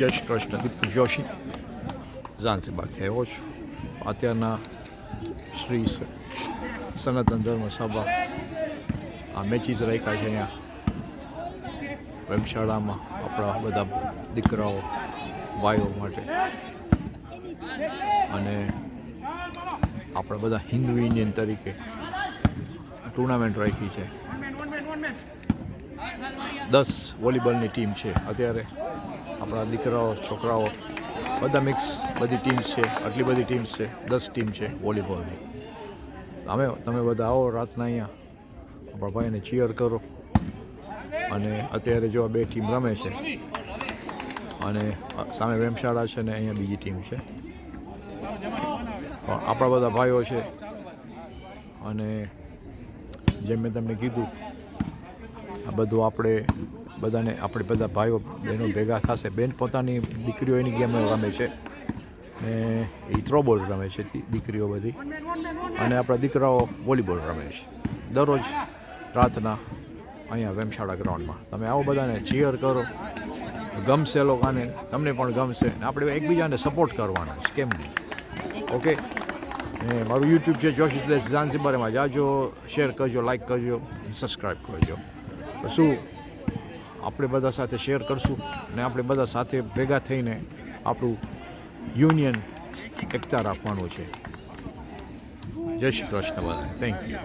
જય શ્રી કૃષ્ણ. દીપક જોશી ઝાંઝીબારથી આવ્યો છું. અત્યારના શ્રી સનાતન ધર્મ સભા આ મેચીસ રાખ્યા છે અહીંયા વેમશાળામાં આપણા બધા દીકરાઓ ભાઈઓ માટે, અને આપણે બધા હિન્દુ ઇન્ડિયન તરીકે ટુર્નામેન્ટ રાખી છે. 10 વોલીબોલની ટીમ છે અત્યારે. આપણા દીકરાઓ છોકરાઓ બધા મિક્સ, બધી ટીમ્સ છે. આટલી બધી ટીમ્સ છે, 10 ટીમ છે વોલીબોલની. તમે બધા આવો રાતના અહીંયા, આપણા ભાઈને ચીયર કરો. અને અત્યારે જો 2 ટીમ રમે છે, અને સામે વેમશાળા છે ને અહીંયા બીજી ટીમ છે. આપણા બધા ભાઈઓ છે, અને જેમ મેં તમને કીધું, આ બધું આપણે બધા ભાઈઓ બહેનો ભેગા થશે. બેન પોતાની દીકરીઓ એની ગેમ રમે છે, ને એ થ્રોબોલ રમે છે દીકરીઓ બધી, અને આપણા દીકરાઓ વોલીબોલ રમે છે દરરોજ રાતના અહીંયા વેમશાળા ગ્રાઉન્ડમાં. તમે આવો, બધાને ચીયર કરો, ગમશે લોકોને, તમને પણ ગમશે. આપણે એકબીજાને સપોર્ટ કરવાના છે, કેમ નહીં? ઓકે. ને મારું યુટ્યુબ છે જોશી પ્લેસ ઝાંઝીબાર, એમાં જાજો, શેર કરજો, લાઈક કરજો, સબસ્ક્રાઈબ કરજો. તો શું આપણે બધા સાથે શેર કરશું, ને આપણે બધા સાથે ભેગા થઈને આપણું યુનિયન એકતા રાખવાનું છે. જય શ્રી કૃષ્ણ બધા. Thank you.